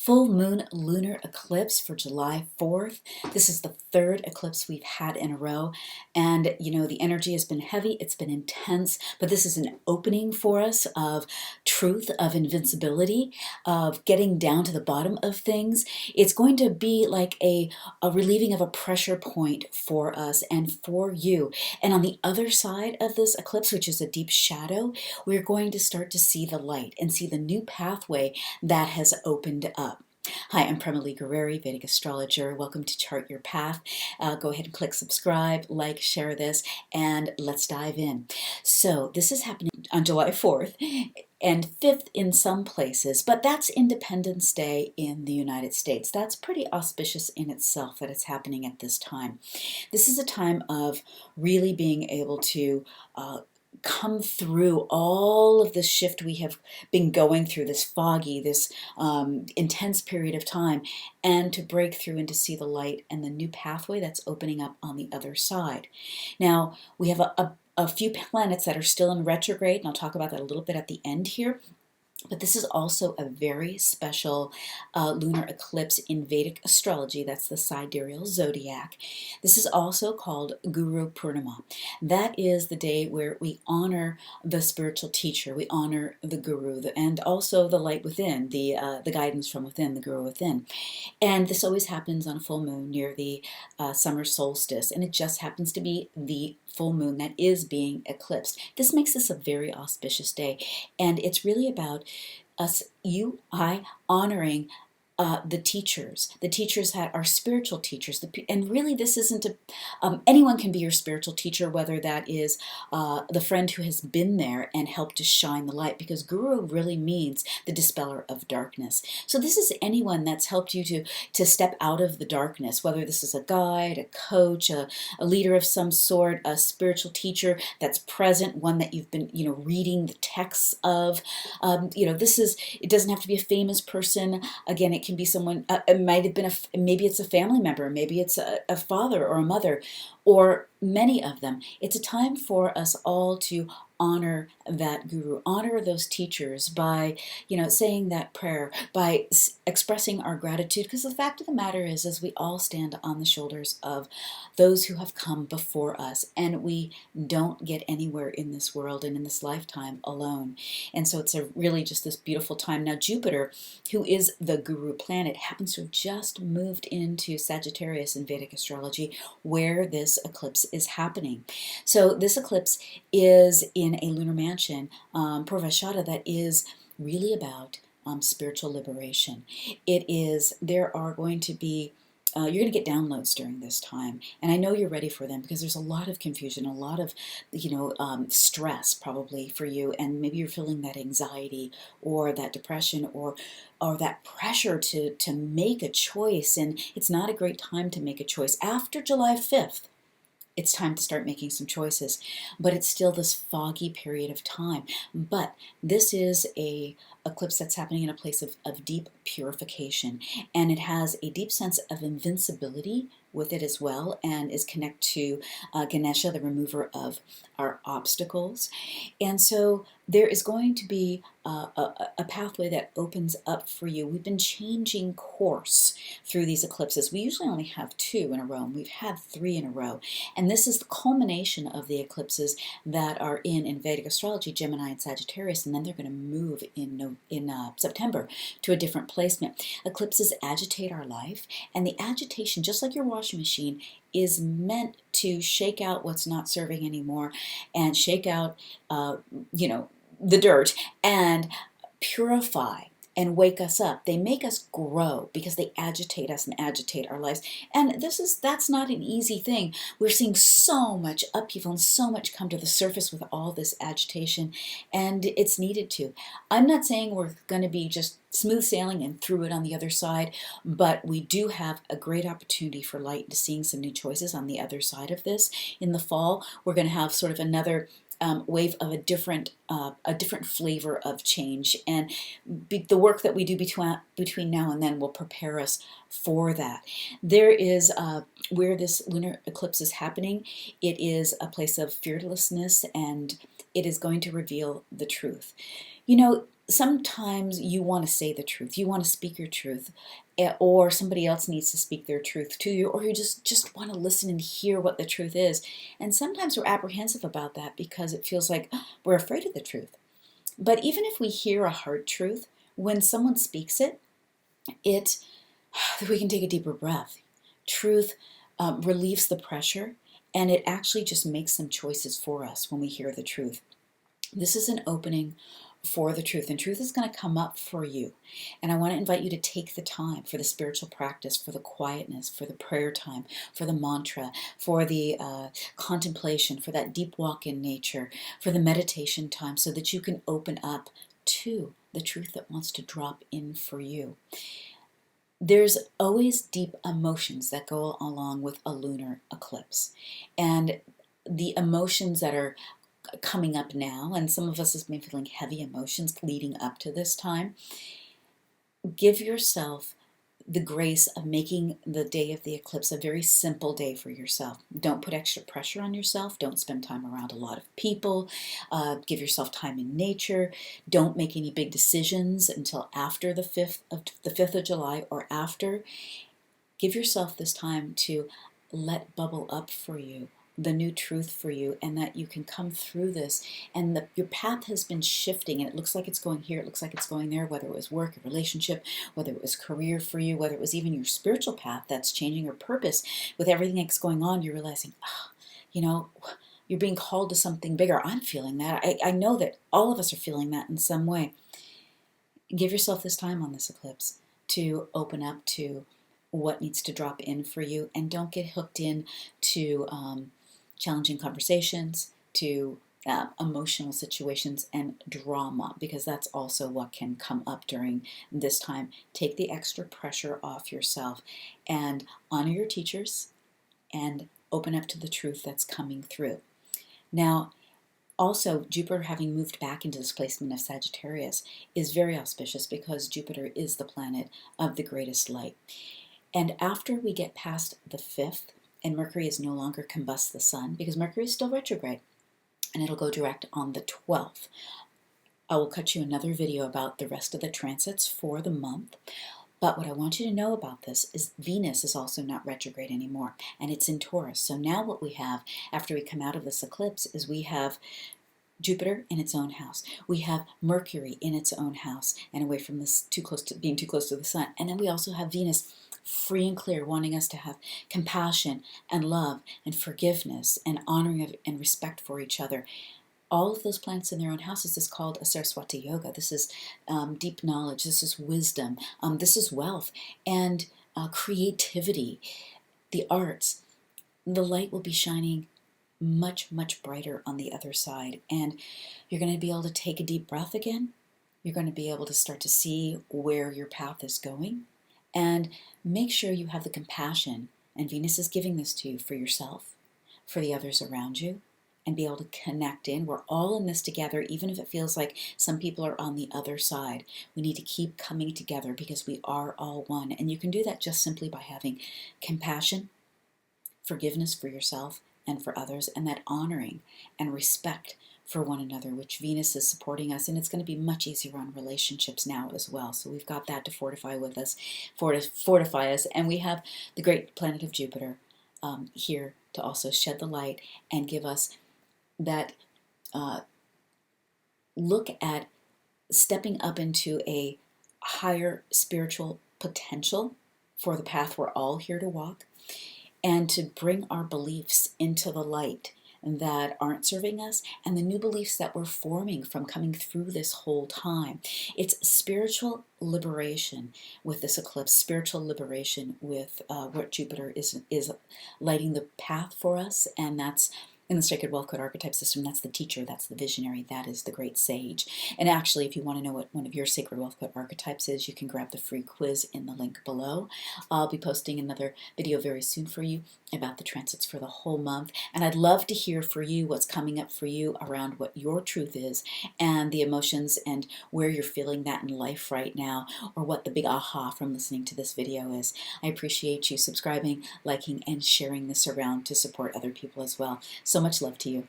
Full moon lunar eclipse for July 4th. This is the third eclipse we've had in a row. And the energy has been heavy, it's been intense, but this is an opening for us of truth, of invincibility, of getting down to the bottom of things. It's going to be like a relieving of a pressure point for us and for you. And on the other side of this eclipse, which is a deep shadow, we're going to start to see the light and see the new pathway that has opened up. Hi, I'm Prema Gurreri, Vedic Astrologer. Welcome to Chart Your Path. Go ahead and click subscribe, like, share this, and let's dive in. So this is happening on July 4th and 5th in some places, but that's Independence Day in the United States. That's pretty auspicious in itself that it's happening at this time. This is a time of really being able to come through all of this shift we have been going through, this foggy, this intense period of time, and to break through and to see the light and the new pathway that's opening up on the other side. Now, we have a few planets that are still in retrograde, and I'll talk about that a little bit at the end here. But this is also a very special lunar eclipse in Vedic astrology. That's the sidereal zodiac. This is also called Guru Purnima. That is the day where we honor the spiritual teacher. We honor the guru, and also the light within, the guidance from within, the guru within. And this always happens on a full moon near the summer solstice. And it just happens to be the full moon that is being eclipsed. This makes this a very auspicious day. And it's really about us, I, honoring the teachers that are spiritual teachers. And really this isn't anyone can be your spiritual teacher, whether that is the friend who has been there and helped to shine the light, because guru really means the dispeller of darkness. So this is anyone that's helped you to step out of the darkness, whether this is a guide, a coach, a leader of some sort, a spiritual teacher that's present, one that you've been reading the texts of. It doesn't have to be a famous person. Again, it can be someone, it might have been maybe it's a family member, maybe it's a father or a mother, or many of them. It's a time for us all to honor that guru, honor those teachers by, saying that prayer, by expressing our gratitude, because the fact of the matter is we all stand on the shoulders of those who have come before us, and we don't get anywhere in this world and in this lifetime alone. And so it's really just this beautiful time. Now, Jupiter, who is the guru planet, happens to have just moved into Sagittarius in Vedic astrology, where this eclipse is happening. So this eclipse is in a lunar mansion, Purvashada, that is really about spiritual liberation. There are going to be you're going to get downloads during this time, and I know you're ready for them, because there's a lot of confusion, a lot of stress probably for you, and maybe you're feeling that anxiety or that depression or that pressure to make a choice, and it's not a great time to make a choice. After July 5th, it's time to start making some choices, but it's still this foggy period of time. But this is a eclipse that's happening in a place of deep purification, and it has a deep sense of invincibility with it as well, and is connected to Ganesha, the remover of our obstacles. And so there is going to be a pathway that opens up for you. We've been changing course through these eclipses. We usually only have 2 in a row, and we've had 3 in a row. And this is the culmination of the eclipses that are in Vedic astrology, Gemini and Sagittarius, and then they're going to move in September to a different placement. Eclipses agitate our life, and the agitation, just like your washing machine, is meant to shake out what's not serving anymore, and shake out the dirt, and purify and wake us up. They make us grow because they agitate us and agitate our lives. And that's not an easy thing. We're seeing so much upheaval and so much come to the surface with all this agitation, and it's needed to. I'm not saying we're going to be just smooth sailing and through it on the other side, but we do have a great opportunity for light to seeing some new choices on the other side of this. In the fall, we're going to have sort of another wave of a different flavor of change, and the work that we do between now and then will prepare us for that. There is where this lunar eclipse is happening, it is a place of fearlessness, and it is going to reveal the truth. sometimes you want to say the truth, you want to speak your truth, or somebody else needs to speak their truth to you, or you just want to listen and hear what the truth is. And sometimes we're apprehensive about that because it feels like we're afraid of the truth. But even if we hear a hard truth, when someone speaks it, we can take a deeper breath. Truth relieves the pressure, and it actually just makes some choices for us when we hear the truth. This is an opening for the truth, and truth is going to come up for you. And I want to invite you to take the time for the spiritual practice, for the quietness, for the prayer time, for the mantra, for the contemplation, for that deep walk in nature, for the meditation time, so that you can open up to the truth that wants to drop in for you. There's always deep emotions that go along with a lunar eclipse. And the emotions that are coming up now, and some of us have been feeling heavy emotions leading up to this time, give yourself the grace of making the day of the eclipse a very simple day for yourself. Don't put extra pressure on yourself. Don't spend time around a lot of people. Give yourself time in nature. Don't make any big decisions until after the 5th of July or after. Give yourself this time to let bubble up for you the new truth for you, and that you can come through this, and your path has been shifting, and it looks like it's going here, it looks like it's going there, whether it was work, a relationship, whether it was career for you, whether it was even your spiritual path that's changing your purpose. With everything that's going on, you're realizing, you're being called to something bigger. I'm feeling that. I know that all of us are feeling that in some way. Give yourself this time on this eclipse to open up to what needs to drop in for you, and don't get hooked in to challenging conversations, to emotional situations and drama, because that's also what can come up during this time. Take the extra pressure off yourself and honor your teachers and open up to the truth that's coming through. Now, also, Jupiter having moved back into this placement of Sagittarius is very auspicious, because Jupiter is the planet of the greatest light. And after we get past the 5th, and Mercury is no longer combust the sun, because Mercury is still retrograde, and it'll go direct on the 12th. I will cut you another video about the rest of the transits for the month. But what I want you to know about this is Venus is also not retrograde anymore, and it's in Taurus. So now what we have after we come out of this eclipse is we have Jupiter in its own house. We have Mercury in its own house and away from this, being too close to the sun. And then we also have Venus free and clear, wanting us to have compassion and love and forgiveness and honoring of and respect for each other. All of those planets in their own houses is called a Saraswati Yoga. This is deep knowledge. This is wisdom. This is wealth and creativity, the arts. The light will be shining much, much brighter on the other side. And you're going to be able to take a deep breath again. You're going to be able to start to see where your path is going. And make sure you have the compassion, and Venus is giving this to you, for yourself, for the others around you, and be able to connect in. We're all in this together, even if it feels like some people are on the other side. We need to keep coming together, because we are all one. And you can do that just simply by having compassion, forgiveness for yourself and for others, and that honoring and respect for one another, which Venus is supporting us, and it's going to be much easier on relationships now as well. So we've got that to fortify us, and we have the great planet of Jupiter here to also shed the light and give us that look at stepping up into a higher spiritual potential for the path we're all here to walk, and to bring our beliefs into the light that aren't serving us, and the new beliefs that we're forming from coming through this whole time. It's spiritual liberation with this eclipse, spiritual liberation with what Jupiter is lighting the path for us, and that's in the Sacred Wealth Code Archetype system. That's the teacher, that's the visionary, that is the great sage. And actually, if you want to know what one of your Sacred Wealth Code Archetypes is, you can grab the free quiz in the link below. I'll be posting another video very soon for you about the transits for the whole month. And I'd love to hear for you what's coming up for you around what your truth is, and the emotions, and where you're feeling that in life right now, or what the big aha from listening to this video is. I appreciate you subscribing, liking, and sharing this around to support other people as well. So much love to you.